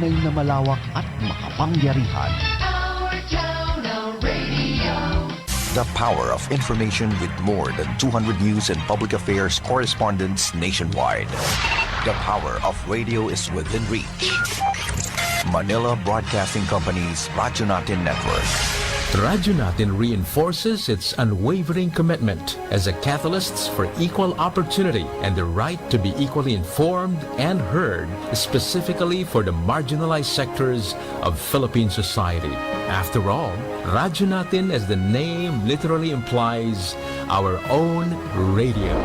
tunay na malawak at makapangyarihan. The power of information with more than 200 news and public affairs correspondents nationwide. The power of radio is within reach. Manila Broadcasting Company's Radyo Natin Network. Radyo Natin reinforces its unwavering commitment as a catalyst for equal opportunity and the right to be equally informed and heard, specifically for the marginalized sectors of Philippine society. After all, Radyo Natin, as the name literally implies, our own radio.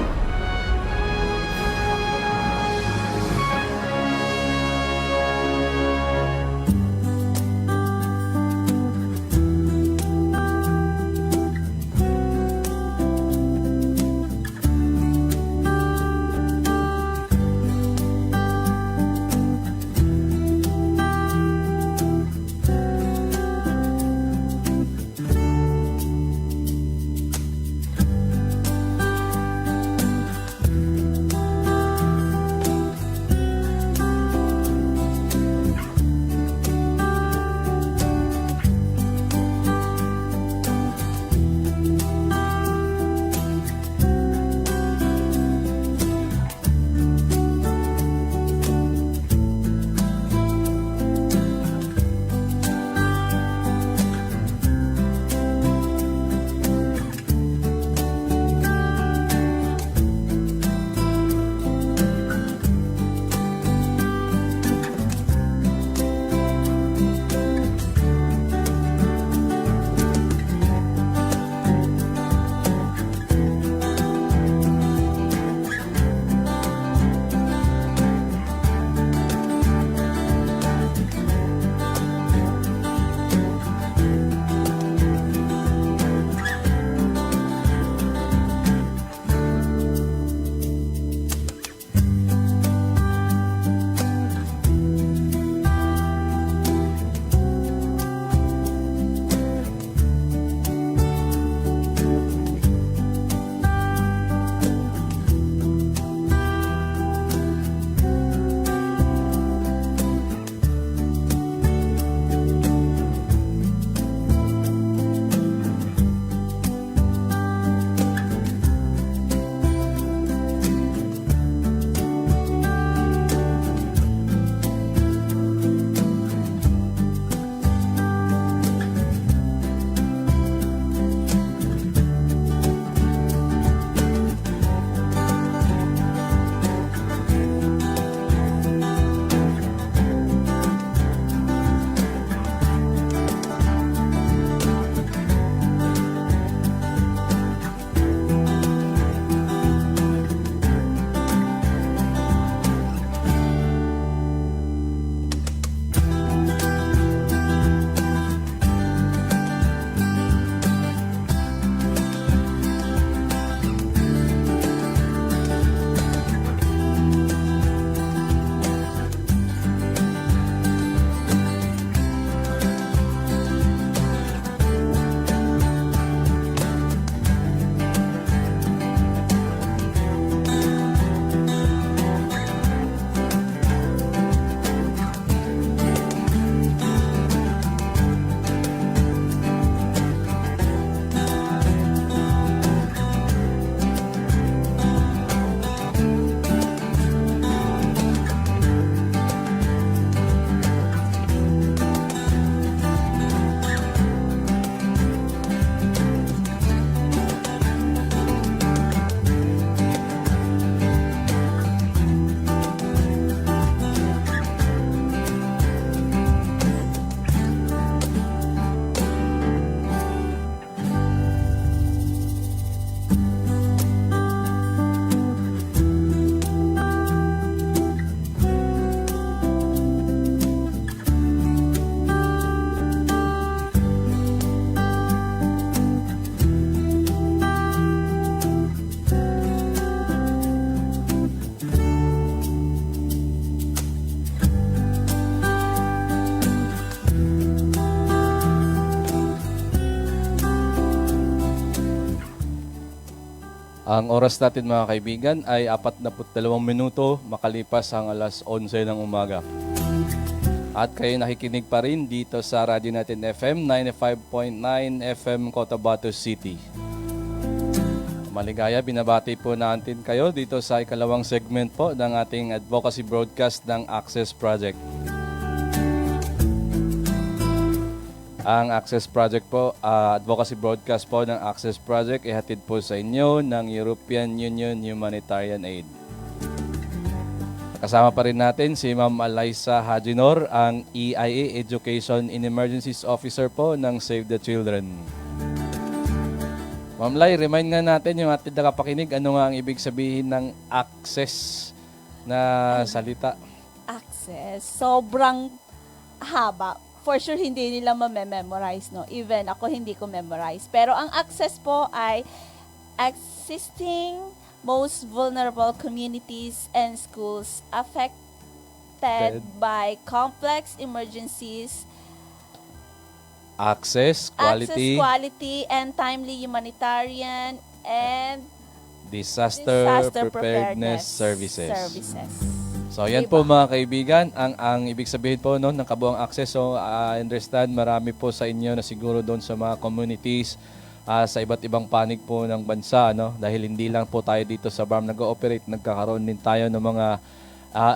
Ang oras natin mga kaibigan ay 42 minuto makalipas ang alas 11 ng umaga. At kayo nakikinig pa rin dito sa radyo natin FM 95.9 FM Cotabato City. Maligaya, binabati po natin kayo dito sa ikalawang segment po ng ating advocacy broadcast ng Access Project. Ang Access Project po, advocacy broadcast po ng Access Project, ihatid po sa inyo ng European Union Humanitarian Aid. Kasama pa rin natin si Ma'am Alyssa Hajinor, ang EIA Education in Emergencies Officer po ng Save the Children. Ma'am Lai, remind nga natin yung ating nakapakinig, ano nga ang ibig sabihin ng access na salita? Access. Sobrang haba. For sure, hindi nila ma-memorize, no? Even ako, hindi ko memorize. Pero ang access po ay assisting most vulnerable communities and schools affected by complex emergencies, Access, quality, and timely humanitarian and disaster preparedness services. So yan Diba? po mga kaibigan, ang ibig sabihin po no, ng kabuang access. So I understand marami po sa inyo na siguro doon sa mga communities, sa iba't ibang panig po ng bansa, no? Dahil hindi lang po tayo dito sa BARM nag-ooperate, nagkakaroon din tayo ng mga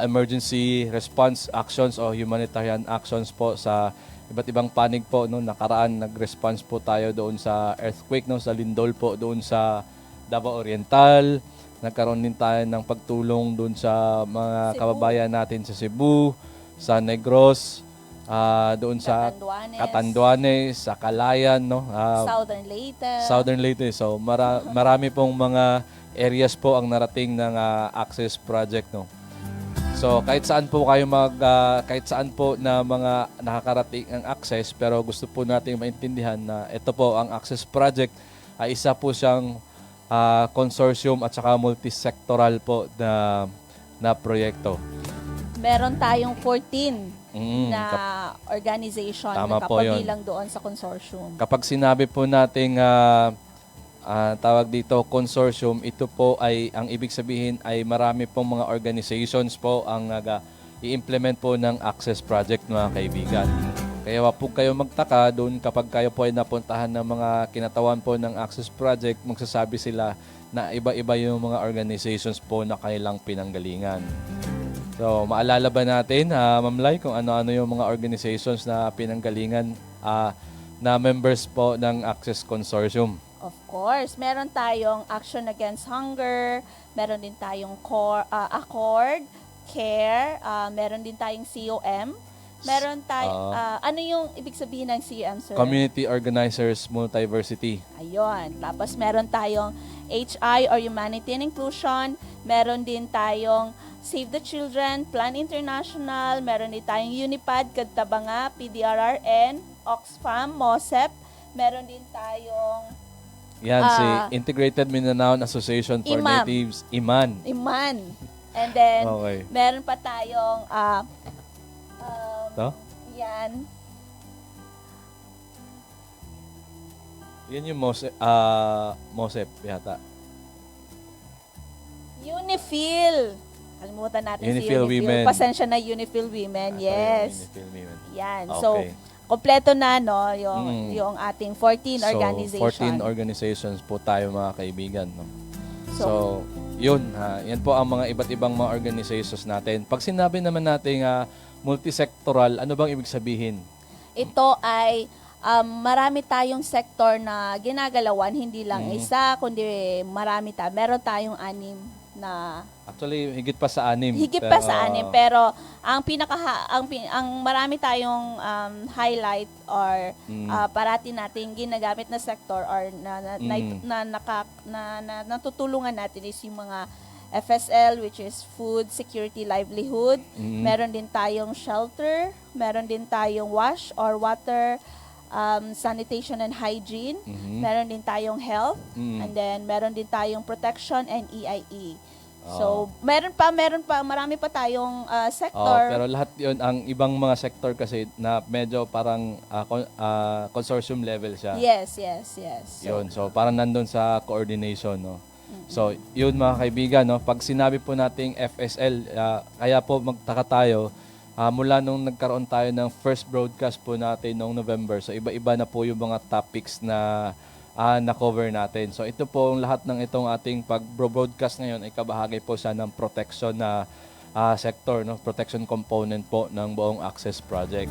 emergency response actions o humanitarian actions po sa iba't ibang panig po. No? Nakaraan, nag-response po tayo doon sa earthquake, no? Sa lindol po doon sa Davao Oriental. Nagkaroon din tayo ng pagtulong doon sa mga Cebu. Kababayan natin sa Cebu, sa Negros, doon sa Catanduanes, sa Calayan, no? Southern Leyte. So marami pong mga areas po ang narating ng Access Project, no. So kahit saan po kayo kahit saan po na mga nakakarating ang access, pero gusto po nating maintindihan na ito po ang Access Project ay isa po siyang consortium at saka multisectoral po na proyekto. Meron tayong 14 na organization Tama na po yun. kapabilang doon sa consortium. Kapag sinabi po nating tawag dito consortium, ito po ay ang ibig sabihin ay marami pong mga organizations po ang i-implement po ng Access Project, mga kaibigan. Kaya wag po kayo magtaka doon kapag kayo po ay napuntahan ng mga kinatawan po ng Access Project, magsasabi sila na iba-iba yung mga organizations po na kanilang pinanggalingan. So, maalala ba natin, Ma'am Lai, kung ano-ano yung mga organizations na pinanggalingan na members po ng Access Consortium? Of course, meron tayong Action Against Hunger, meron din tayong Accord, CARE, meron din tayong COM, meron tayong, ano yung ibig sabihin ng COM, sir? Community Organizers Multiversity. Ayun. Tapos meron tayong HI or Humanity and Inclusion, meron din tayong Save the Children, Plan International, meron din tayong Unipad, Kadtabanga, PDRRN, Oxfam, MOSEP, meron din tayong Yan, si Integrated Mindanao Association for IMAN. Natives, IMAN. And then, Okay. meron pa tayong Ito? yan. Yan yung MOSEP yata. Unifil. Kalimutan natin Unifil si Unifil. Women. Pasensya na, Unifil Women. Yes. Unifil Women. Yan. Okay. So, kompleto na, no, yung ating 14 organization. 14 organizations po tayo, mga kaibigan. No? So, So, yun. Yan po ang mga iba't ibang mga organizations natin. Pag sinabi naman natin multisectoral, ano bang ibig sabihin? ito ay marami tayong sektor na ginagalawan, hindi lang isa, kundi marami tayo. Meron tayong 6 na Actually, higit pa sa 6. higit pa sa 6, pero ang ang marami tayong highlight or parati nating ginagamit na sector or natutulungan natin is yung mga FSL, which is Food Security Livelihood. Meron din tayong shelter, meron din tayong wash or water, sanitation and hygiene. Meron din tayong health, and then meron din tayong protection and EIE. So, meron pa, marami pa tayong sector. Pero lahat 'yon, ang ibang mga sector kasi na medyo parang consortium level siya. Yes. Yun, so parang nandun sa coordination, no. So, yun mga kaibigan, no, pag sinabi po nating FSL, kaya po magtaka tayo Mula nung nagkaroon tayo ng first broadcast po natin noong November, so iba-iba na po yung mga topics na na-cover natin. So ito po, lahat ng itong ating pag-broadcast ngayon ay kabahagi po siya ng protection na sector, no? Protection component po ng buong Access Project.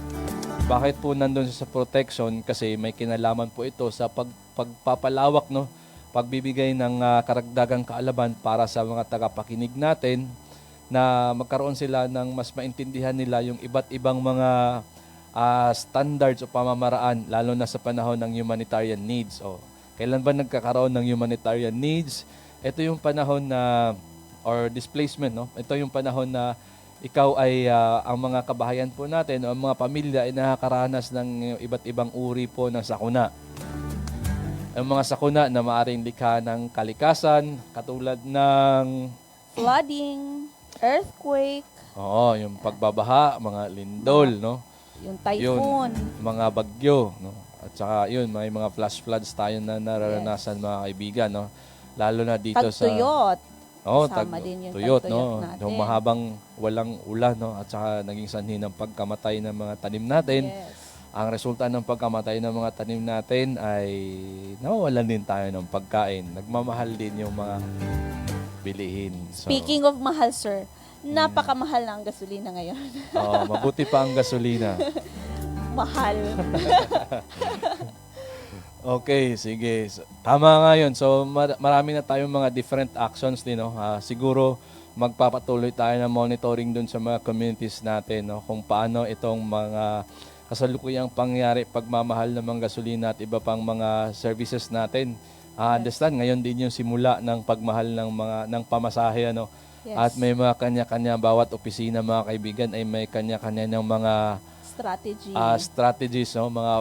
Bakit po nandun sa protection? Kasi may kinalaman po ito sa pagpapalawak, no? Pagbibigay ng karagdagang kaalaman para sa mga tagapakinig natin na magkaroon sila ng mas maintindihan nila yung iba't ibang mga standards o pamamaraan, lalo na sa panahon ng humanitarian needs. Kailan ba nagkakaroon ng humanitarian needs? Ito yung panahon na, or displacement, no? Ito yung panahon na ikaw ay, ang mga kabahayan po natin o ang mga pamilya ay nakakaranas ng iba't ibang uri po ng sakuna. Ang mga sakuna na maaaring likha ng kalikasan, katulad ng Flooding, earthquake, yung pagbabaha, mga lindol, no? yung typhoon. Mga bagyo, no? At saka yun, may mga flash floods tayo na nararanasan, mga kaibigan, no? Lalo na dito sa Tagtuyot. Kasama din yung tuyot, tagtuyot no? natin. Yung mahabang walang ulan, no? At saka naging sanhi ng pagkamatay ng mga tanim natin. Yes. Ang resulta ng pagkamatay ng mga tanim natin ay nawawalan din tayo ng pagkain. Nagmamahal din yung mga bilihin. So, Speaking of mahal, sir, napakamahal na ang gasolina ngayon. mabuti pa ang gasolina. Mahal. Okay, sige. Tama nga yun. So, marami na tayong mga different actions din. No? Siguro, magpapatuloy tayo ng monitoring dun sa mga communities natin. No? Kung paano itong mga kasalukuyang pangyari, pagmamahal ng mga gasolina at iba pang mga services natin. Understand, ngayon din yung simula ng pagmahal ng pamasahe. Ano? Yes. At may mga kanya-kanya, bawat opisina, mga kaibigan, ay may kanya-kanya ng mga strategies, no? Mga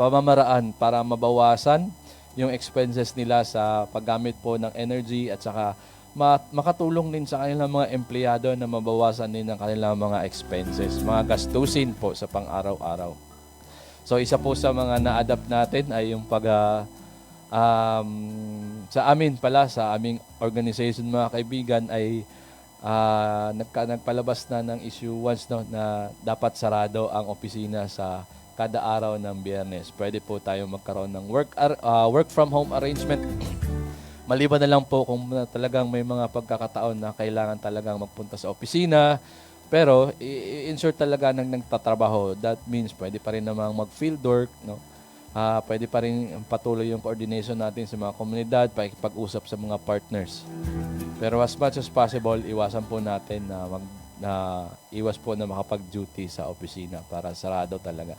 pamamaraan para mabawasan yung expenses nila sa paggamit po ng energy at saka makatulong din sa kanilang mga empleyado na mabawasan din ang kanilang mga expenses, mga gastusin po sa pang-araw-araw. So isa po sa mga na-adapt natin ay yung sa amin pala, sa aming organization, mga kaibigan, ay nagpalabas na ng issue once, no, na dapat sarado ang opisina sa kada araw ng Biyernes. Pwede po tayo magkaroon ng work from home arrangement. Maliban na lang po kung talagang may mga pagkakataon na kailangan talagang magpunta sa opisina, pero i-insure talaga ng nagtatrabaho. That means pwede pa rin namang mag-field work, no? Pwede pa rin patuloy yung coordination natin sa mga komunidad, pakikipag-usap sa mga partners. Pero as much as possible, iwasan po natin na iwas po na makapag-duty sa opisina para sarado talaga.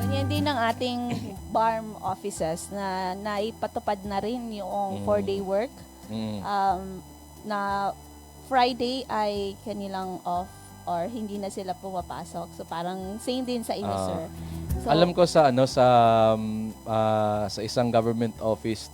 Ganyan din ang ating BARM offices na naipatupad na rin yung 4-day work. Na Friday ay kanilang off or hindi na sila pumapasok. So parang same din sa inyo, sir. So, alam ko sa isang government office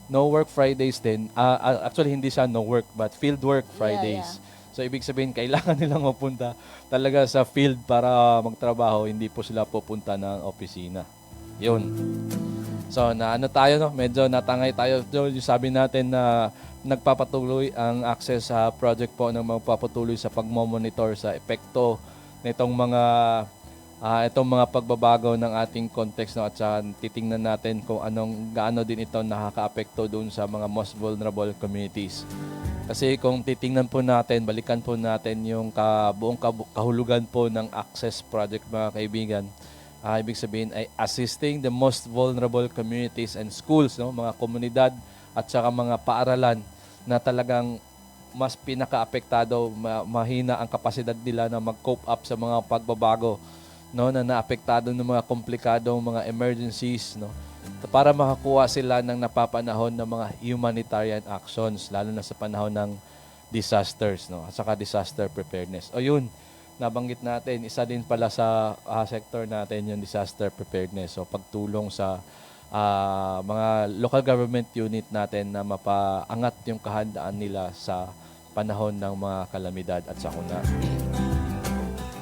no work Fridays din. Actually hindi siya no work but field work Fridays. Yeah. So ibig sabihin kailangan nilang mapunta talaga sa field para magtrabaho, hindi po sila pupunta ng opisina. 'Yun. So tayo, no? Medyo natangay tayo. Yung sabi natin na nagpapatuloy ang Access project po ng magpapatuloy sa pagmo-monitor sa epekto nitong itong mga pagbabago ng ating context, no? At saka titingnan natin kung gaano din ito nakakaapekto doon sa mga most vulnerable communities. Kasi kung titingnan po natin, balikan po natin yung buong kahulugan po ng Access Project, mga kaibigan. Ibig sabihin ay assisting the most vulnerable communities and schools, no? Mga komunidad at saka mga paaralan na talagang mas pinaka-apektado, mahina ang kapasidad nila na mag-cope up sa mga pagbabago, no, na naapektado ng mga komplikadong mga emergencies, no, para makakuha sila ng napapanahon ng mga humanitarian actions, lalo na sa panahon ng disasters, no, at saka disaster preparedness. O yun, nabanggit natin, isa din pala sa sector natin yung disaster preparedness. So pagtulong sa mga local government unit natin na mapaangat yung kahandaan nila sa panahon ng mga kalamidad at sakuna.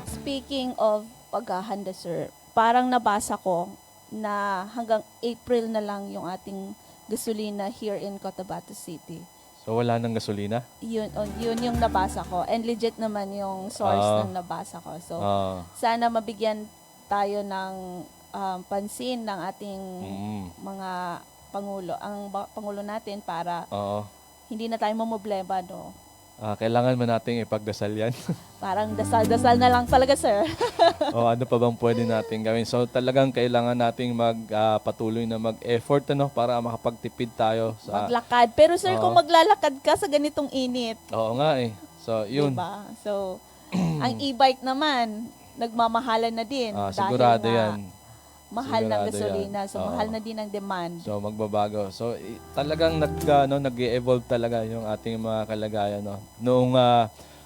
Speaking of paghahanda, sir, parang nabasa ko na hanggang April na lang yung ating gasolina here in Cotabato City. So wala nang gasolina? Yun yung nabasa ko. And legit naman yung source ng nabasa ko. So, sana mabigyan tayo ng pansin ng ating mga pangulo. Ang pangulo natin para hindi na tayo mamroblema, no? Kailangan mo nating ipagdasal yan. Parang dasal-dasal na lang talaga, sir. O ano pa bang pwede natin gawin? So talagang kailangan nating patuloy na mag-effort para makapagtipid tayo sa Maglakad. Pero sir, kung maglalakad ka sa ganitong init, Oo nga eh. So yun. diba? So, ang e-bike naman, nagmamahalan na din. Sigurado dahil nga yan. mahal ng Sigurado gasolina. yan. So, mahal na din ang demand. So magbabago. So talagang nag-evolve talaga yung ating mga kalagayan, no. Noong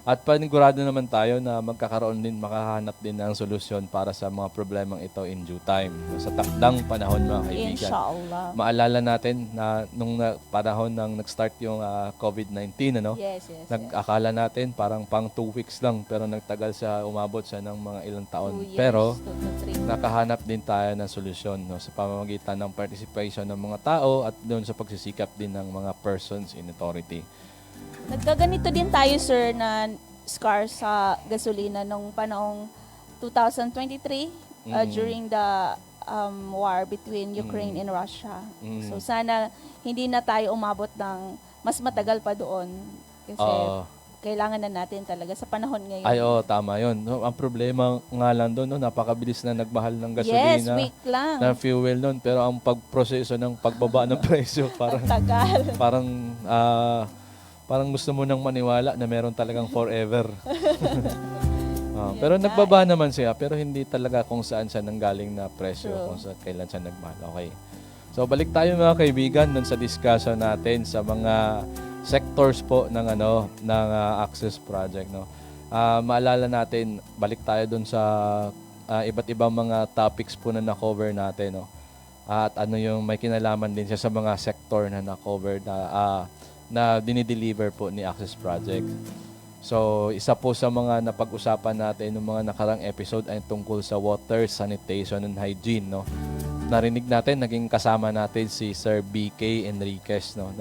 at panigurado naman tayo na makahanap din ng solusyon para sa mga problemang ito in due time. Sa takdang panahon, mga kaibigan. Inshallah. Maalala natin na nung panahon nang nag-start yung COVID-19, Yes. Nag-akala natin parang pang 2 weeks lang, pero nagtagal siya, umabot siya ng mga ilang taon. 2 years, Pero 2 to 3. nakahanap din tayo ng solusyon, sa pamamagitan ng participation ng mga tao at doon sa pagsisikap din ng mga persons in authority. Nagkaganito din tayo, sir, na scars sa gasolina nung panahong 2023 during the war between Ukraine and Russia. So sana hindi na tayo umabot ng mas matagal pa doon kasi kailangan na natin talaga sa panahon ngayon. Tama yun. No, ang problema nga lang doon, napakabilis na nagmahal ng Yes, gasolina, week lang. ng fuel noon, pero ang pagproseso ng pagbaba ng presyo Tagal. parang gusto mo nang maniwala na meron talagang forever. Pero nagbaba naman siya, pero hindi talaga kung saan siya nanggaling na presyo, True. kung saan kailan siya nagmahal. Okay. So balik tayo mga kaibigan dun sa discussion natin sa mga sectors po ng Access Project, no. Maalala natin, balik tayo dun sa iba't ibang mga topics po na na-cover natin, no. At yung may kinalaman din siya sa mga sector na na-cover na dinideliver po ni Access Project. So, isa po sa mga napag-usapan natin ng mga nakarang episode ay tungkol sa water, sanitation, and hygiene, no. Narinig natin, naging kasama natin si Sir BK Enriquez, no,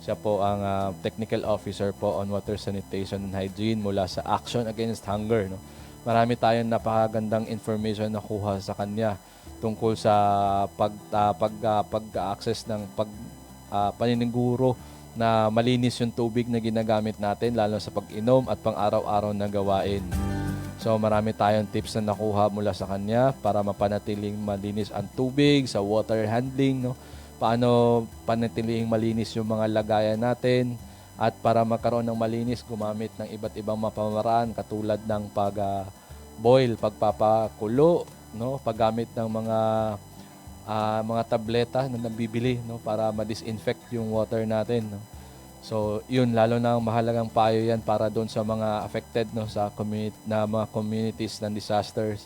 siya po ang Technical Officer po on Water, Sanitation, and Hygiene mula sa Action Against Hunger, no. Marami tayong napakagandang information na kuha sa kanya tungkol sa pag-access ng paniniguro na malinis yung tubig na ginagamit natin, lalo sa pag-inom at pang-araw-araw na gawain. So marami tayong tips na nakuha mula sa kanya para mapanatiling malinis ang tubig, sa water handling, no? Paano panatiling malinis yung mga lagayan natin, at para magkaroon ng malinis, gumamit ng iba't ibang mapamaraan katulad ng pag-boil, pagpapakulo, no? Paggamit ng mga tableta na nabibili, no, para ma-disinfect yung water natin, no. So yun, lalo na mahalagang payo yan para doon sa mga affected, no, sa mga communities ng disasters.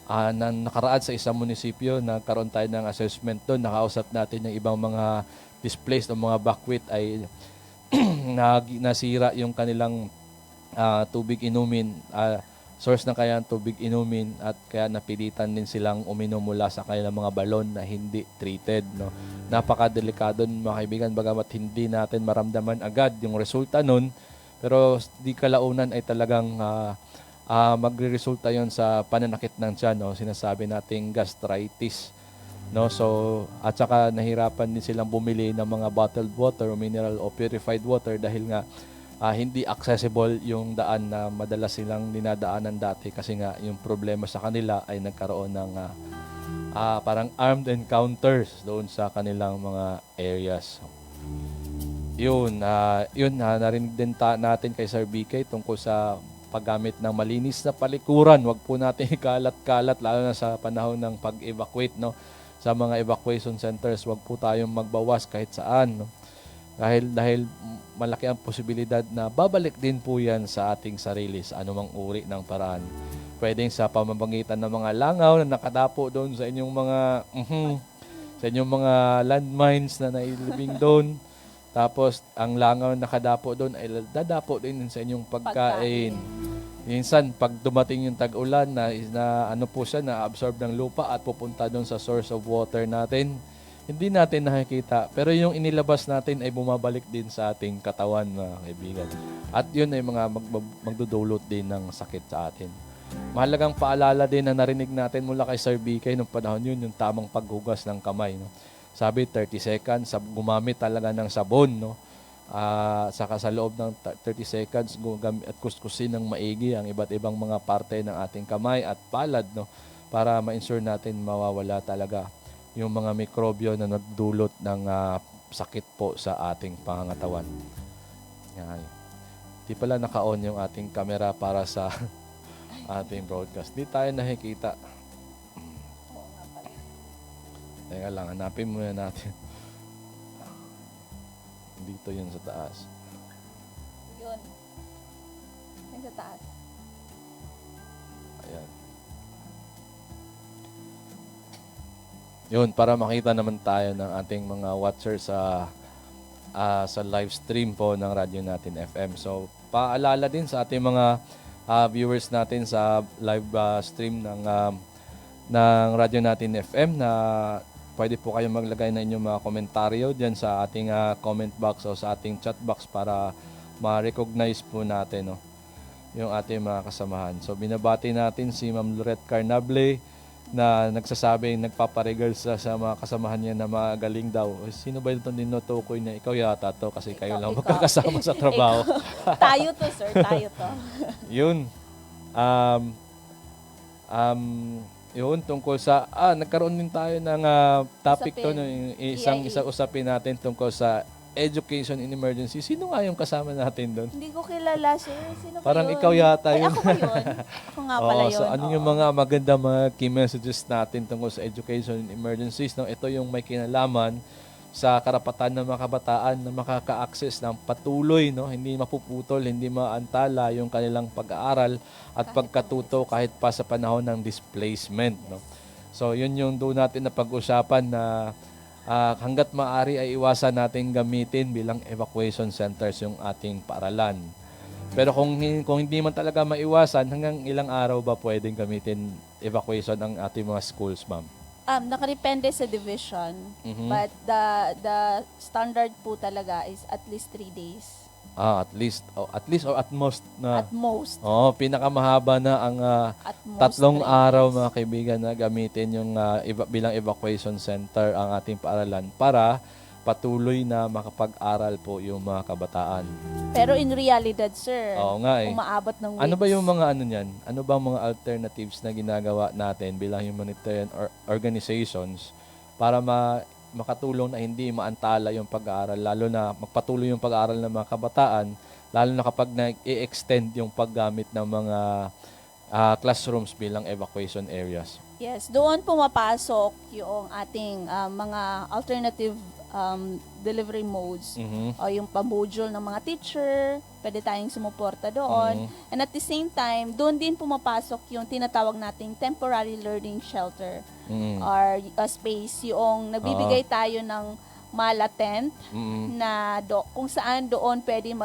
Na nakaraan sa isang munisipyo, nagkaroon tayo ng assessment doon, nakausap natin yung ibang mga displaced o mga backwit ay nasira yung kanilang tubig inumin, source ng kanilang tubig inumin, at kaya napilitan din silang uminom mula sa kanilang mga balon na hindi treated, no. Napakadelikado, mga kaibigan, bagamat hindi natin maramdaman agad yung resulta nun, pero di kalaunan ay talagang magre-resulta yon sa pananakit ng tiyan, no. Sinasabi nating gastritis, no. So at saka nahirapan din silang bumili ng mga bottled water o mineral o purified water dahil nga hindi accessible yung daan na madalas silang dinadaanan dati, kasi nga yung problema sa kanila ay nagkaroon ng parang armed encounters doon sa kanilang mga areas. Narinig din natin kay Sir BK tungkol sa paggamit ng malinis na palikuran. Huwag po natin ikalat-kalat, lalo na sa panahon ng pag-evacuate, no. Sa mga evacuation centers, huwag po tayong magbawas kahit saan, no. Dahil malaki ang posibilidad na babalik din po yan sa ating sarili sa anumang uri ng paraan. Pwedeng sa pamamagitan ng mga langaw na nakadapo doon sa inyong mga landmines na nailibing doon. Tapos ang langaw na nakadapo doon ay dadapo din sa inyong pagkain. Minsan pag dumating yung tag-ulan na absorb ng lupa at pupunta doon sa source of water natin, hindi natin nakikita. Pero yung inilabas natin ay bumabalik din sa ating katawan, mga kaibigan. At yun ay mga magdudulot din ng sakit sa atin. Mahalagang paalala din na narinig natin mula kay Sir BK nung panahon yun, yung tamang paghugas ng kamay. No? Sabi, 30 seconds, gumamit talaga ng sabon. No? Saka sa loob ng 30 seconds, at kuskusin ng maigi ang iba't ibang mga parte ng ating kamay at palad. No? Para ma-ensure natin mawawala talaga yung mga mikrobyo na nagdulot ng sakit po sa ating pangangatawan. Yan. Di pala naka-on yung ating camera para sa ating broadcast. Di tayo nakikita. Oo nga pala. Teka lang, hanapin muna natin. Dito yun sa taas. Yun. Yan sa taas. Ayan. Yun, para makita naman tayo ng ating mga watchers sa live stream po ng radyo natin FM. So, paalala din sa ating mga viewers natin sa live stream ng radyo natin FM na pwede po kayong maglagay na inyong mga komentaryo dyan sa ating comment box o sa ating chat box para ma-recognize po natin yung ating mga kasamahan. So, binabati natin si Ma'am Lorette Carnable na nagsasabing nagpaparegals sa mga kasamahan niya na magaling daw. Sino ba itong dinutukoy na ikaw yata to kasi kayo lang magkakasama sa trabaho. Tayo to, sir. Tayo to. Yun. Yun, tungkol sa, nagkaroon din tayo ng topic to, no, isang usapin natin tungkol sa education in emergency. Sino nga yung kasama natin doon? Hindi ko kilala, sir. Sino ba Parang yun? ikaw yata Ay, yun. ako ba yun? Ako nga pala yun. So, ano yung mga magandang mga key messages natin tungkol sa education in emergencies? No? Ito yung may kinalaman sa karapatan ng mga kabataan na makaka-access ng patuloy, no? Hindi mapuputol, hindi maantala yung kanilang pag-aaral at pagkatuto kahit pa sa panahon ng displacement. No? So, yun yung doon natin na pag-usapan na hanggat maaari ay iwasan natin gamitin bilang evacuation centers yung ating paaralan. Pero kung hindi man talaga maiwasan, hanggang ilang araw ba pwedeng gamitin evacuation ang ating mga schools, ma'am? Nakadepende sa division. But the standard po talaga is at least 3 days. At least or at most na. At most. Pinakamahaba na ang At most 3 3 araw, days. mga kaibigan, na gamitin yung bilang evacuation center ang ating paaralan para patuloy na makapag-aral po yung mga kabataan. Pero in realidad, sir, Oo nga eh. umaabot ng weeks. Ano ba yung mga niyan? Ano ba mga alternatives na ginagawa natin bilang humanitarian organizations para makatulong na hindi maantala yung pag-aaral, lalo na magpatuloy yung pag-aaral ng mga kabataan, lalo na kapag nag-i-extend yung paggamit ng mga classrooms bilang evacuation areas? Yes, doon pumapasok yung ating mga alternative delivery modes o yung pa-module ng mga teacher, pwede tayong sumuporta doon. And at the same time, doon din pumapasok yung tinatawag nating temporary learning shelter or space, yung nagbibigay tayo ng mala tent na kung saan doon pwede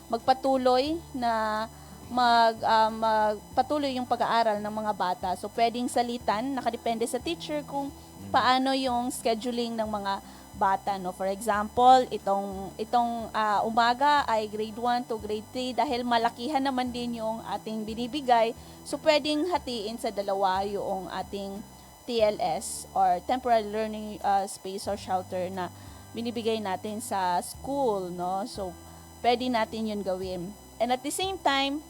magpatuloy na magpatuloy yung pag-aaral ng mga bata. So, pwedeng salitan, nakadepende sa teacher kung paano yung scheduling ng mga bata. No? For example, itong umaga ay grade 1 to grade 3 dahil malakihan naman din yung ating binibigay. So, pwedeng hatiin sa dalawa yung ating TLS or Temporary Learning Space or Shelter na binibigay natin sa school. No? So, pwede natin yun gawin. And at the same time,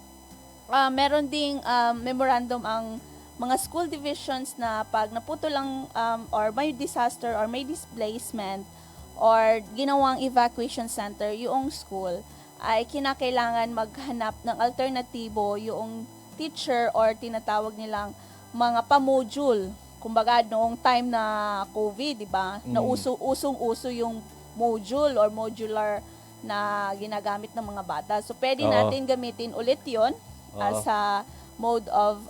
meron ding memorandum ang mga school divisions na pag naputo lang or may disaster or may displacement or ginawang evacuation center yung school, ay kinakailangan maghanap ng alternatibo yung teacher or tinatawag nilang mga pa-module. Kumbaga, noong time na COVID, di ba? Na usong-uso yung module or modular na ginagamit ng mga bata. So, pwede natin gamitin ulit yon as a mode of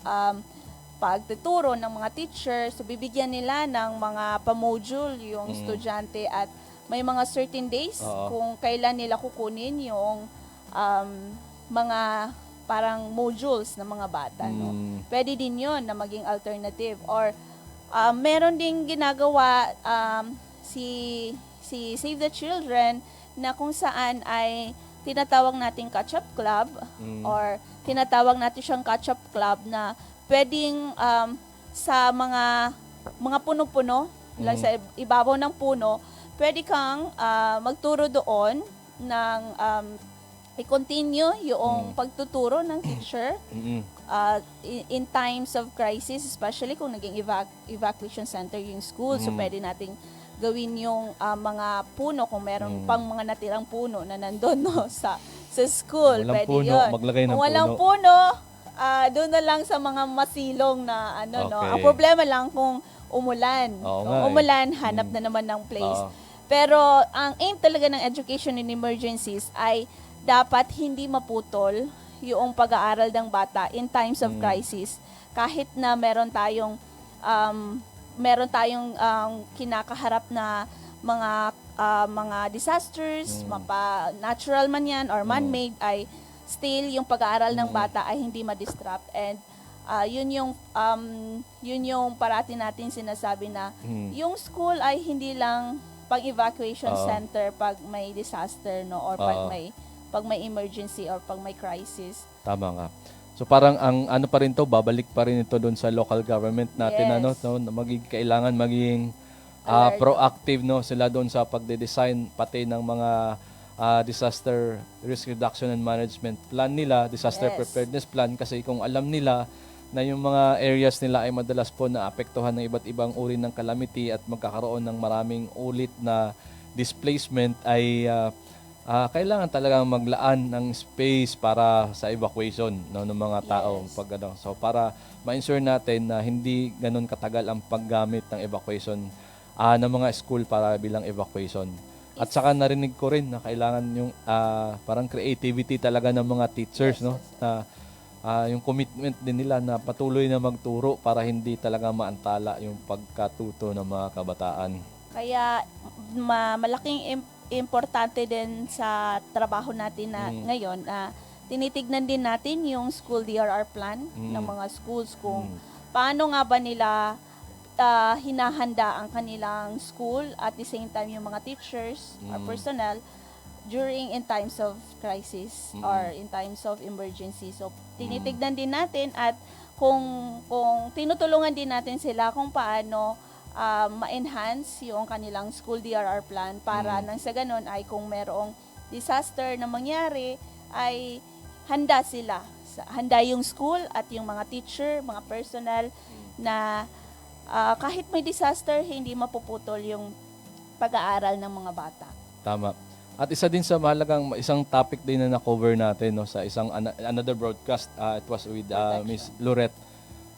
pagtuturo ng mga teacher. So, bibigyan nila ng mga pa-module yung estudyante at may mga certain days kung kailan nila kukunin yung mga parang modules ng mga bata. No? Pwede din yon na maging alternative. Or meron ding ginagawa si Save the Children, na kung saan ay tinatawag nating catch-up club or tinatawag natin siyang catch-up club na pwedeng sa mga puno-puno, lang sa ibabaw ng puno, pwede kang magturo doon ng i-continue yung pagtuturo ng teacher in times of crisis, especially kung naging evacuation center yung school. So pwede nating gawin yung mga puno kung meron pang mga natirang puno na nandun sa school. Walang Pwede puno, yun. maglagay ng Kung walang puno, doon na lang sa mga masilong na no. Okay. Ang problema lang kung umulan. Oo Kung nga eh. umulan, hanap na naman ng place. Oo. Pero ang aim talaga ng education in emergencies ay dapat hindi maputol yung pag-aaral ng bata in times of crisis. Kahit na meron tayong kinakaharap na mga disasters, natural man yan or man-made, ay still yung pag-aaral ng bata ay hindi ma-disrupt. And yun yung parati natin sinasabi na yung school ay hindi lang pang-evacuation center pag may disaster, no, or pag may emergency or pag may crisis. Tama nga. So parang ang ano pa rin to, babalik pa rin ito doon sa local government natin, Yes. na kailangan maging Alert. proactive, no, sila doon sa pagde-design pati ng mga disaster risk reduction and management plan nila, disaster Yes. preparedness plan, kasi kung alam nila na yung mga areas nila ay madalas po na apektuhan ng iba't ibang uri ng calamity at magkakaroon ng maraming ulit na displacement, ay kailangan talagang maglaan ng space para sa evacuation, no, ng mga tao. Yes. So para ma-ensure natin na hindi ganun katagal ang paggamit ng evacuation ng mga school para bilang evacuation. At saka narinig ko rin na kailangan yung parang creativity talaga ng mga teachers, no, na yung commitment din nila na patuloy na magturo para hindi talaga maantala yung pagkatuto ng mga kabataan. Kaya malaking importante din sa trabaho natin na ngayon, tinitignan din natin yung school DRR plan ng mga schools, kung paano nga ba nila hinahanda ang kanilang school, at the same time yung mga teachers or personnel during in times of crisis or in times of emergency. So tinitignan din natin, at kung tinutulungan din natin sila kung paano ma-enhance yung kanilang school DRR plan para nang sa ganun ay kung merong disaster na mangyari ay handa sila. Handa yung school at yung mga teacher, mga personnel na kahit may disaster, hindi mapuputol yung pag-aaral ng mga bata. Tama. At isa din sa mahalagang isang topic din na na-cover natin, no, sa isang another broadcast, it was with Miss Lorette,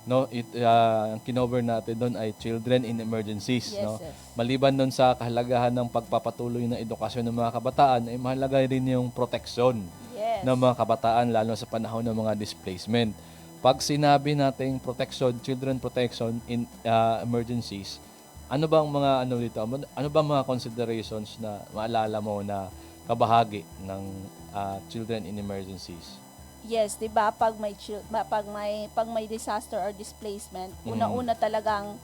no, ang kinover natin doon ay children in emergencies, Yes, no. yes. Maliban doon sa kahalagahan ng pagpapatuloy ng edukasyon ng mga kabataan, ay mahalaga rin yung proteksyon Yes. ng mga kabataan lalo sa panahon ng mga displacement. Pag sinabi nating protection, children protection in emergencies, ano bang mga ano bang mga considerations na maalala mo na kabahagi ng children in emergencies? Yes, 'di ba, pag may disaster or displacement, una-una talagang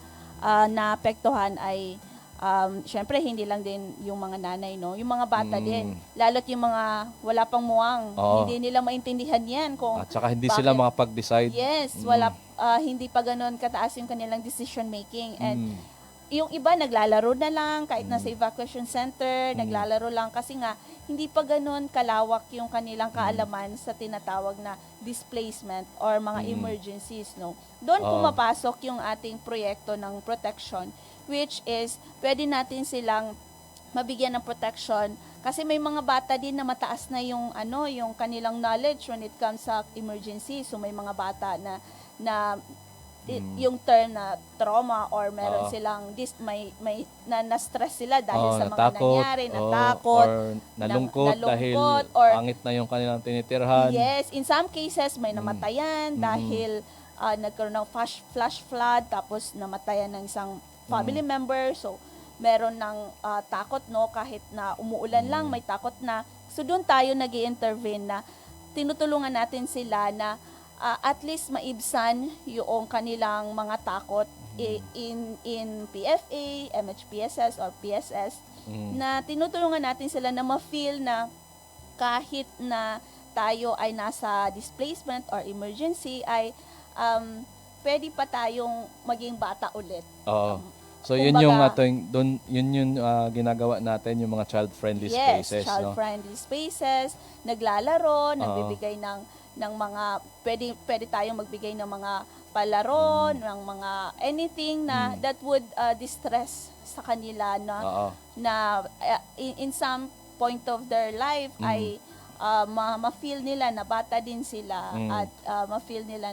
naapektuhan ay syempre hindi lang din yung mga nanay, no, yung mga bata din, lalo't yung mga wala pang muwang, Oo. hindi nila maintindihan yan kung At saka hindi sila bakit- makapag-decide. Yes, hindi pa ganoon kataas yung kanilang decision making, and Mm. yung iba naglalaro na lang kahit nasa evacuation center, naglalaro lang kasi nga hindi pa ganoon kalawak yung kanilang kaalaman sa tinatawag na displacement or mga emergencies, no. Doon Oo. pumapasok yung ating proyekto ng protection, which is pwede natin silang mabigyan ng protection kasi may mga bata din na mataas na yung yung kanilang knowledge when it comes sa emergency. So may mga bata na yung term na trauma or meron Oo. silang may na-stress sila dahil sa mga natakot, nangyari, natakot, or nalungkot dahil or pangit na yung kanilang tinitirhan. yes, in some cases may namatayan dahil nagkaroon ng flash flood, tapos namatayan ng isang family member. So meron ng takot, no, kahit na umuulan lang may takot na. So doon tayo nag-i-intervene na tinutulungan natin sila na at least maibsan yung kanilang mga takot in PFA, MHPSS or PSS na tinutulungan natin sila na ma-feel na kahit na tayo ay nasa displacement or emergency ay pwede pa tayong maging bata ulit. Oo. So Kumbaga, yun yung ating ginagawa natin, yung mga child-friendly yes, spaces, no? child-friendly spaces, naglalaro, nagbibigay ng mga pwede tayong magbigay ng mga palaro, ng mga anything na that would distress sa kanila Oo. na in some point of their life ay ma-feel nila na bata din sila at ma-feel nila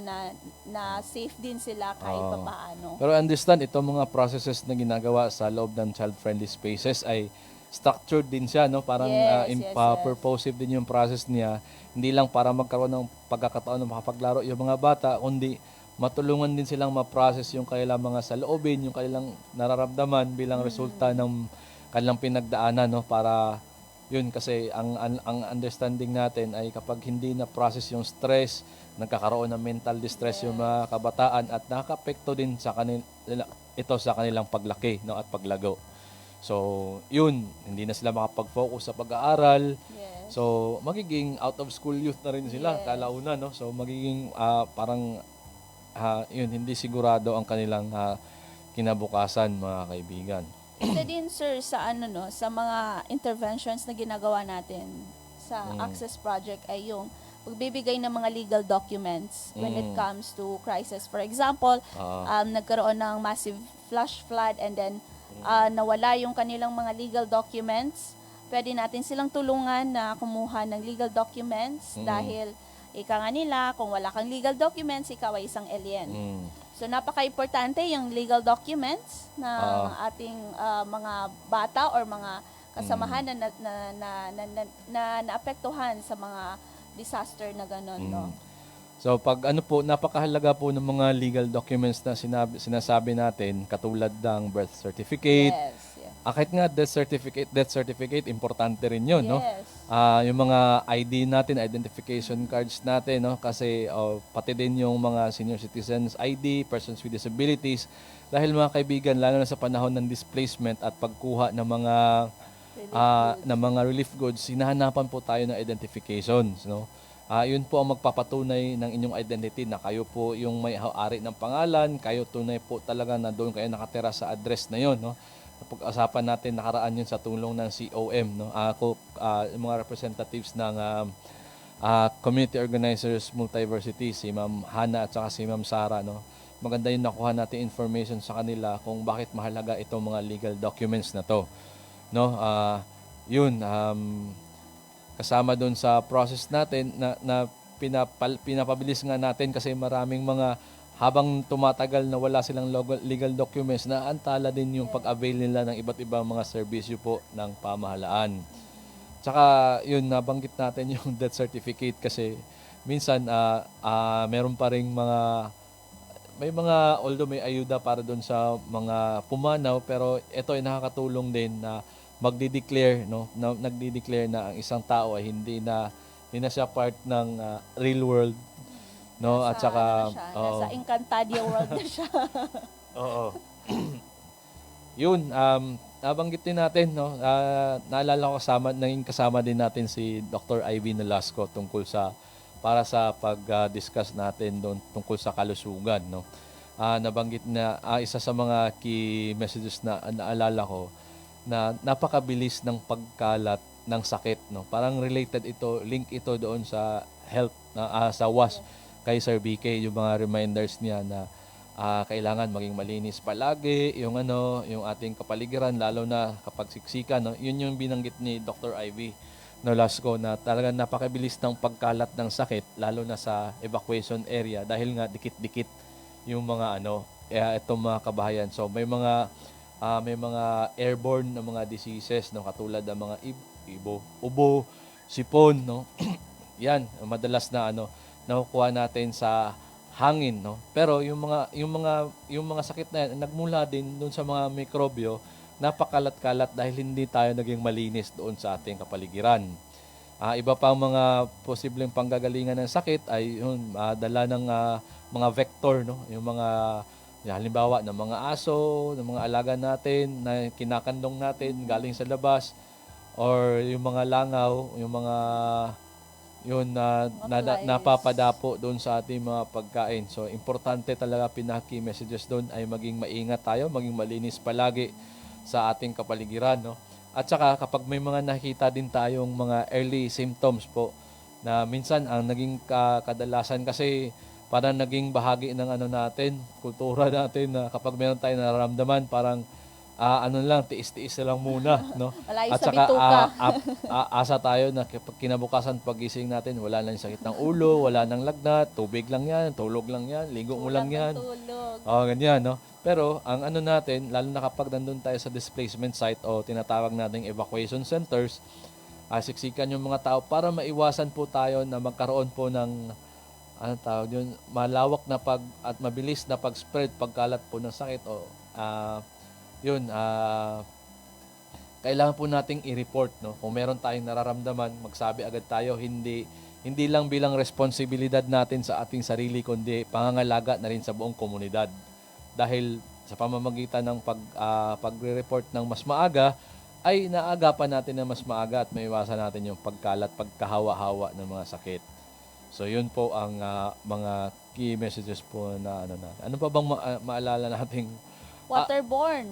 na safe din sila kahit papaano. Pero understand, itong mga processes na ginagawa sa loob ng child-friendly spaces ay structured din siya, no? Parang Yes. purposive din yung process niya. Hindi lang para magkaroon ng pagkakataon na makapaglaro yung mga bata, kundi matulungan din silang ma-process yung kanilang mga saloobin, yung kanilang nararamdaman bilang resulta ng kanilang pinagdaanan, no? Para yun, kasi ang understanding natin ay kapag hindi na process yung stress, nagkakaroon ng mental distress yung mga kabataan at nakaka-apekto din sa kanilang paglaki, no, at paglago. So, yun, hindi na sila makapag-focus sa pag-aaral. Yes. So, magiging out of school youth na rin sila kalauna, no? So, magiging parang yun, hindi sigurado ang kanilang kinabukasan, mga kaibigan. Isa din sir sa sa mga interventions na ginagawa natin sa Access Project ay yung pagbibigay ng mga legal documents when it comes to crisis. For example, nagkaroon ng massive flash flood and then nawala yung kanilang mga legal documents. Pwede natin silang tulungan na kumuha ng legal documents dahil ika nga nila, kung wala kang legal documents, ikaw ay isang alien. So napaka-importante yung legal documents ng ating mga bata or mga kasamahan na naapektuhan sa mga disaster na gano'n, no? So pag napakahalaga po ng mga legal documents na sinasabi natin, katulad ng birth certificate. Yes. Kahit nga death certificate, importante rin 'yun, no? Yes. Yung mga ID natin, identification cards natin, no? Kasi pati din yung mga senior citizens ID, persons with disabilities, dahil mga kaibigan, lalo na sa panahon ng displacement at pagkuha ng mga relief goods, hinahanapan po tayo ng identifications, no? Yun po ang magpapatunay ng inyong identity na kayo po yung may-ari ng pangalan, kayo tunay po talaga na doon kayo nakatira sa address na yon, no? Pag-usapan natin nakaraan yun sa tulong ng COM, no? Yung mga representatives ng community organizers multiversity, si Ma'am Hana at saka si Ma'am Sara, no? Maganda yung nakuha natin information sa kanila kung bakit mahalaga itong mga legal documents na to, no? Kasama doon sa process natin na pinapabilis nga natin kasi maraming mga habang tumatagal na wala silang legal documents, na antala din yung pag-avail nila ng iba't ibang mga serbisyo po ng pamahalaan. Tsaka yun, nabanggit natin yung death certificate kasi minsan meron pa ring although may ayuda para doon sa mga pumanaw, pero ito ay nakakatulong din na magdi-declare, no? Nagdi-declare na ang isang tao ay hindi na siya part ng real world, no? At saka nasa Encantadia world na siya. Oo. Yun, nabanggit din natin, no? Naalala ko kasama din natin si Dr. Ivy Nolasco para sa pag-discuss natin doon tungkol sa kalusugan, no? Nabanggit na isa sa mga key messages na naalala ko na napakabilis ng pagkalat ng sakit, no? Parang link ito doon sa health sa WASH kay Sir BK, yung mga reminders niya na kailangan maging malinis palagi, yung ating kapaligiran, lalo na kapag siksikan, no? Yun yung binanggit ni Dr. Ivy Nolasco na talagang napakabilis ng pagkalat ng sakit, lalo na sa evacuation area dahil nga dikit-dikit yung mga itong mga kabahayan. So may mga airborne na mga diseases, no, katulad ng mga ubo, sipon, no. Yan, madalas na nakukuha natin sa hangin, no. Pero yung mga sakit na yan, nagmula din doon sa mga mikrobyo, napakalat-kalat dahil hindi tayo naging malinis doon sa ating kapaligiran. Iba pang mga posibleng panggagalingan ng sakit ay dala ng mga vector, no, yung mga Halimbawa, ng mga aso, ng mga alaga natin na kinakandong natin galing sa labas, or yung mga langaw, yung mga yun na, Mga flies. napapadapo doon sa ating mga pagkain. So, importante talaga pinaki messages doon ay maging maingat tayo, maging malinis palagi sa ating kapaligiran, no? At saka kapag may mga nakita din tayong mga early symptoms po na minsan ang naging kadalasan kasi parang naging bahagi ng ano natin, kultura natin na kapag meron tayong nararamdaman parang ano lang, tiis-tiis na lang muna, no? Malayo At sa saka bituka. asa tayo na kapag kinabukasan pagising natin, wala nang sakit ng ulo, wala nang lagnat, tubig lang yan, tulog lang yan, ligo mo lang yan. Tulog. Ganyan, no? Pero ang ano natin, lalo na kapag nandun tayo sa displacement site o tinatawag nating evacuation centers, siksikan yung mga tao para maiwasan po tayo na magkaroon po ng ano tawag yun, malawak na at mabilis na pag-spread, pagkalat po ng sakit o kailangan po nating i-report, no? Kung meron tayong nararamdaman, magsabi agad tayo, hindi lang bilang responsibilidad natin sa ating sarili, kundi pangangalaga na rin sa buong komunidad. Dahil sa pamamagitan ng pagre-report ng mas maaga, ay naagapan natin na mas maaga at maiwasan natin yung pagkalat, pagkahawa-hawa ng mga sakit. So yun po ang mga key messages po na ano natin. Ano pa bang maalala nating Waterborne.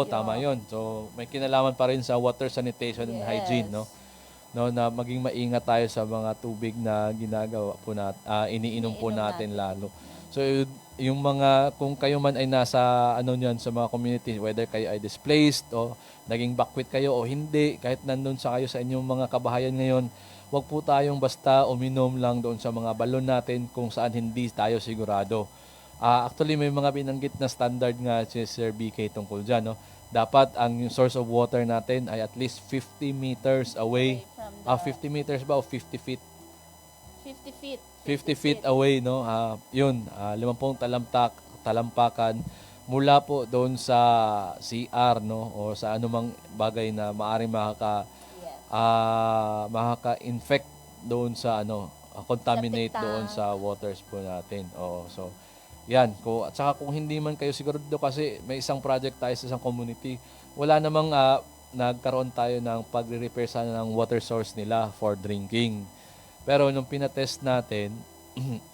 tama yun. So, may kinalaman pa rin sa water sanitation and hygiene, no? No, na maging maingat tayo sa mga tubig na ginagawa po iniinom po natin lalo. So, yung mga, kung kayo man ay nasa, sa mga community, whether kayo ay displaced o naging backwit kayo o hindi, kahit nandun kayo sa inyong mga kabahayan ngayon, wag po tayong basta uminom lang doon sa mga balon natin kung saan hindi tayo sigurado. Actually, may mga binanggit na standard nga si Sir BK tungkol dyan, no? Dapat ang source of water natin ay at least 50 meters away. From 50 meters ba o 50 feet? 50 feet. 50 feet away, no? 50 talampakan mula po doon sa CR, no? O sa anumang bagay na maaring makaka-infect doon sa contaminate Septic tank. doon sa waters po natin. So yan, at saka kung hindi man kayo sigurado kasi may isang project tayo sa isang community, wala namang nagkaroon tayo ng pagre-repair sana ng water source nila for drinking. Pero nung pinatest natin,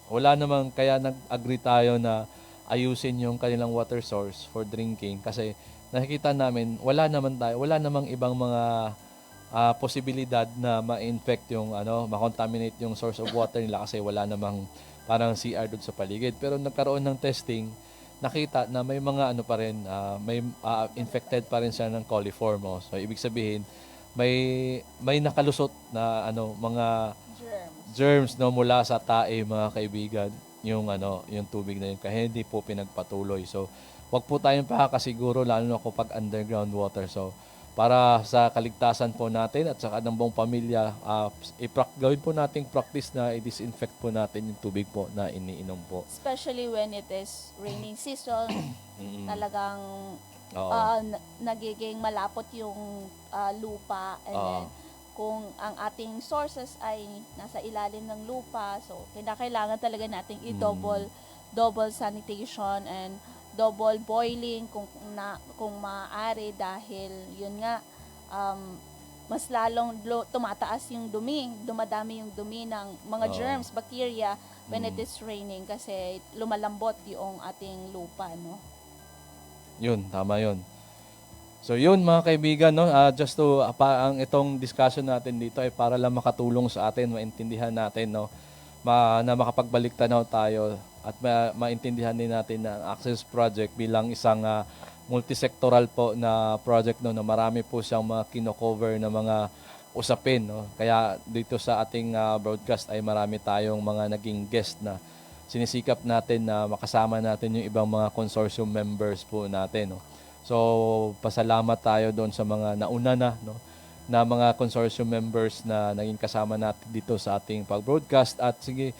wala namang, kaya nag-agree tayo na ayusin yung kanilang water source for drinking kasi nakikita namin wala namang ibang mga posibilidad na ma-infect yung ma-contaminate yung source of water nila kasi wala namang parang CR doon sa paligid. Pero nagkaroon ng testing, nakita na may mga may infected pa rin siya ng coliform. So ibig sabihin, may nakalusot na mga germs no mula sa tae, mga kaibigan, yung tubig na yun kaya hindi po pinagpatuloy. So wag po tayong pakakasiguro lalo na kapag underground water. So para sa kaligtasan po natin at saka ng buong pamilya, gawin po nating practice na i-disinfect po natin yung tubig po na iniinom po. Especially when it is raining season, talagang nagiging malapot yung lupa. And then, kung ang ating sources ay nasa ilalim ng lupa, so kailangan talaga nating double sanitation and double boiling kung maaari dahil yun nga mas lalong tumataas yung dumadami yung dumi ng mga germs, bacteria when it is raining kasi lumalambot yung ating lupa, no? Yun, tama yun. So yun mga kaibigan, no, just to ang itong discussion natin dito ay para lang makatulong sa atin, maintindihan natin, no, na makapagbalik tanaw tayo at maintindihan din natin na Access Project bilang isang multisectoral po na project, no, na marami po siyang mga kino-cover na mga usapin, no. Kaya dito sa ating broadcast ay marami tayong mga naging guest na sinisikap natin na makasama natin yung ibang mga consortium members po natin, no. So pasalamat tayo doon sa mga nauna na mga consortium members na naging kasama natin dito sa ating pag-broadcast at sige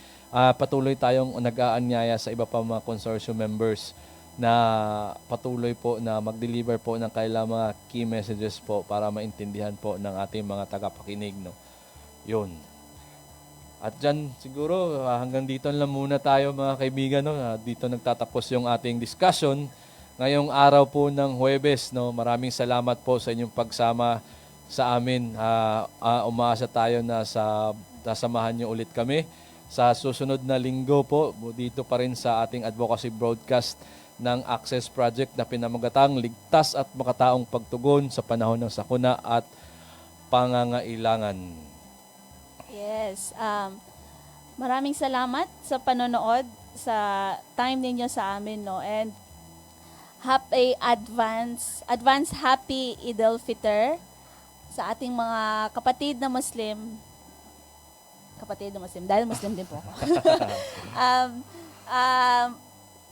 patuloy tayong nag-aanyaya sa iba pa mga consortium members na patuloy po na mag-deliver po ng kailang mga key messages po para maintindihan po ng ating mga tagapakinig, no. Yun. At dyan siguro hanggang dito lang muna tayo mga kaibigan. No? Dito nagtatapos yung ating discussion ngayong araw po ng Huwebes. No? Maraming salamat po sa inyong pagsama sa amin. Umaasa tayo na sasamahan niyo ulit kami sa susunod na linggo po dito pa rin sa ating advocacy broadcast ng Access Project na pinamagatang ligtas at makataong pagtugon sa panahon ng sakuna at pangangailangan. Yes. Maraming salamat sa panonood, sa time ninyo sa amin, no? And happy advance happy Eid al-Fitr sa ating mga kapatid na Muslim. Dahil Muslim din po ako.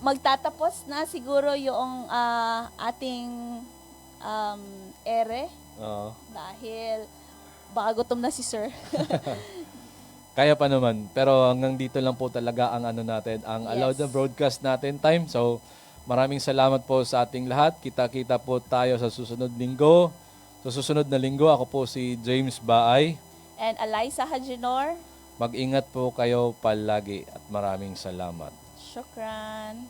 Magtatapos na siguro yung ating ere Oo. dahil baka gutom na si Sir. Kaya pa naman. Pero hanggang dito lang po talaga ang ano natin, ang allowed na broadcast natin time. So, maraming salamat po sa ating lahat. Kita-kita po tayo sa susunod linggo. Sa susunod na linggo, ako po si James Baay. And Eliza Hajinor. Mag-ingat po kayo palagi at maraming salamat. Shukran.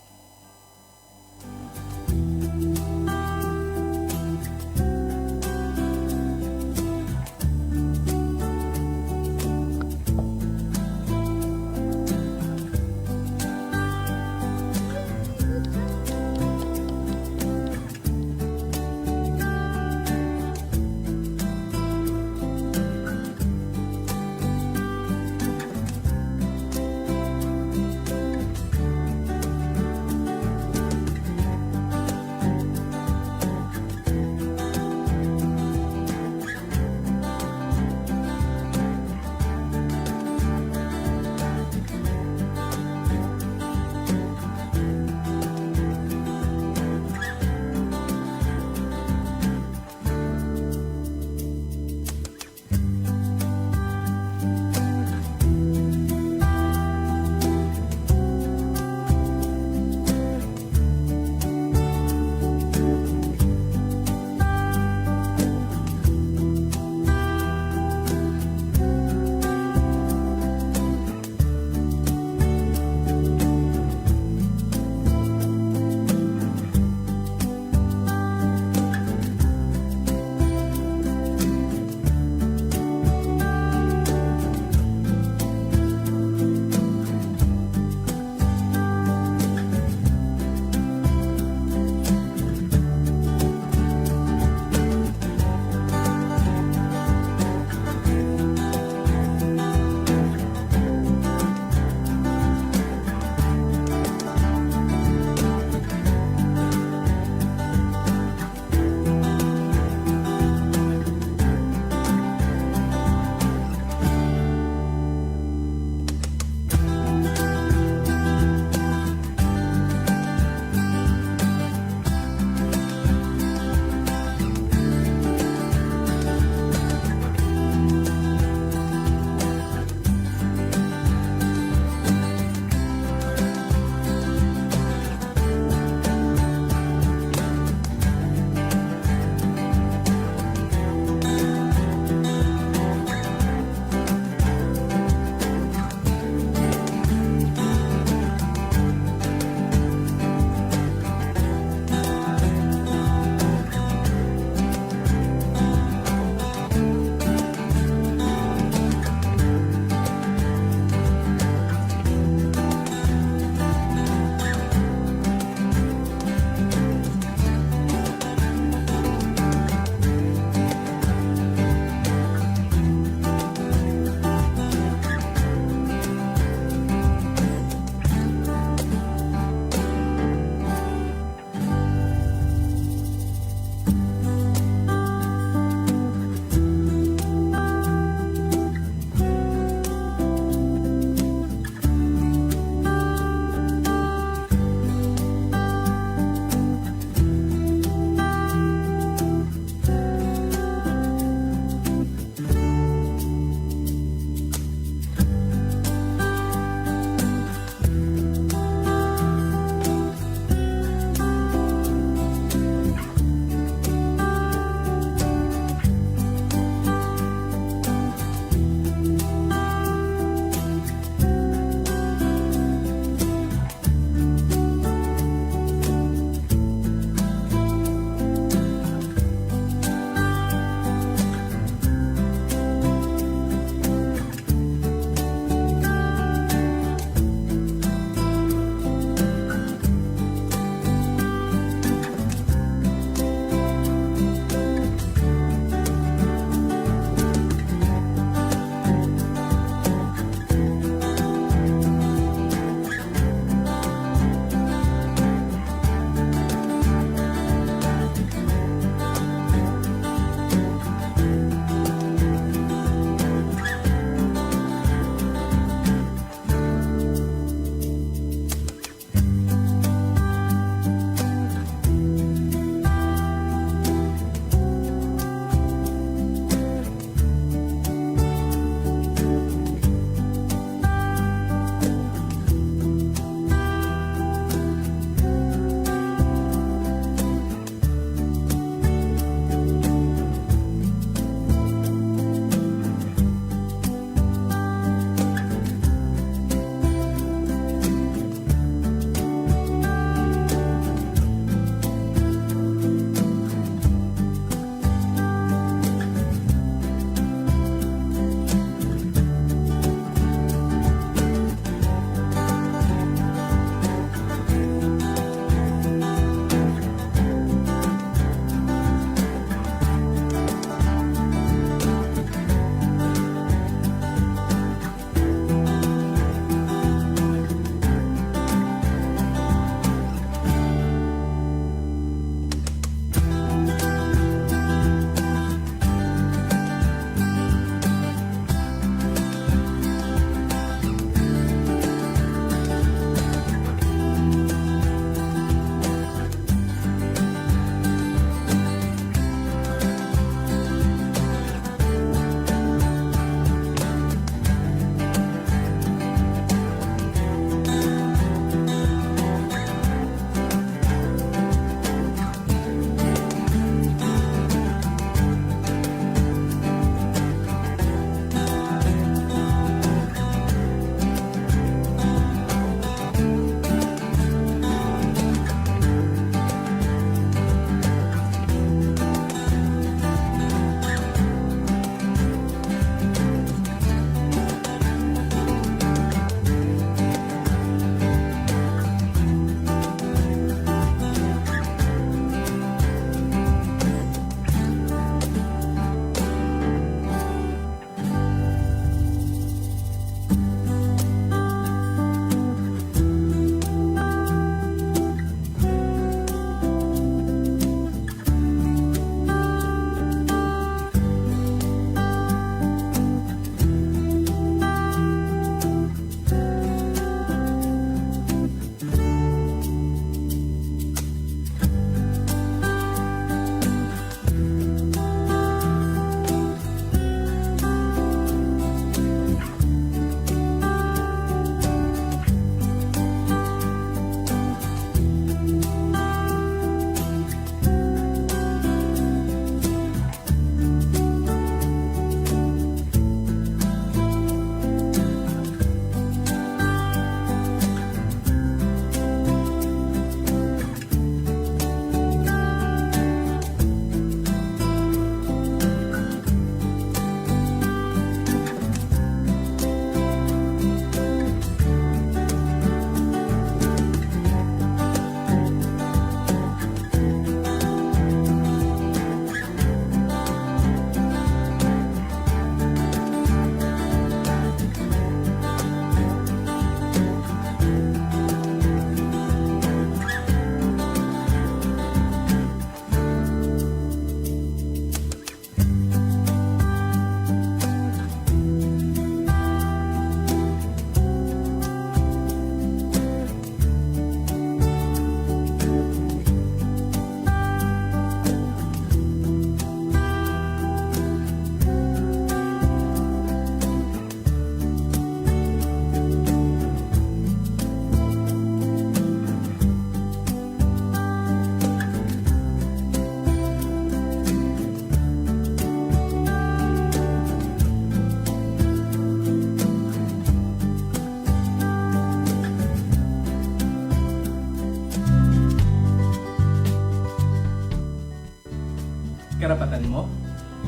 karapatan mo,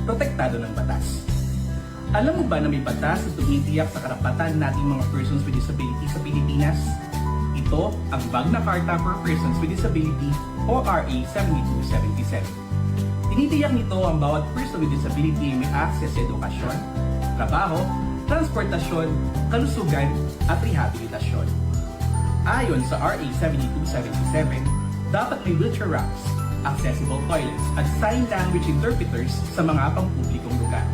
protektado ng batas. Alam mo ba na may batas na tumitiyak sa karapatan nating mga persons with disability sa Pilipinas? Ito ang Magna Carta for Persons with Disability o RA 7277. Tinitiyak nito ang bawat person with disability ay may access sa edukasyon, trabaho, transportasyon, kalusugan at rehabilitasyon. Ayon sa RA 7277, dapat may wheelchair ramps, accessible toilets at sign language interpreters sa mga pampublikong lugar.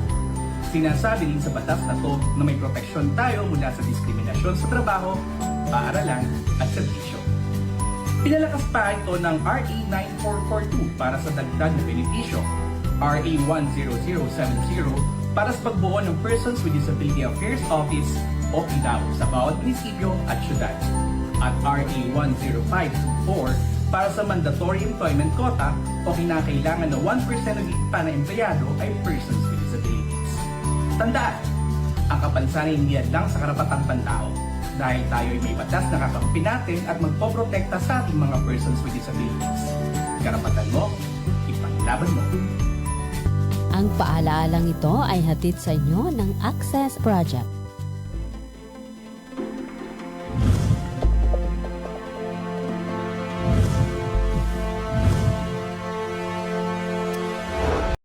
Sinasabi din sa batas na to na may proteksyon tayo mula sa diskriminasyon sa trabaho, paaralan at serbisyo. Pinalakas pa ito ng RA 9442 para sa dagdag na benepisyo, RA 10070 para sa pagbuo ng Persons with Disability Affairs Office o PDAO sa bawat munisipyo at syudad, at RA 10524 para sa mandatory employment quota o kinakailangan na 1% ng ipa na empleyado ay persons with disabilities. Tandaan, ang kapansanan hindi lang sa karapatang pantao dahil tayo ay may batas na kakampi natin at magpoprotekta sa ating mga persons with disabilities. Karapatan mo, ipaglaban mo. Ang paalaalang ito ay hatid sa inyo ng Access Project.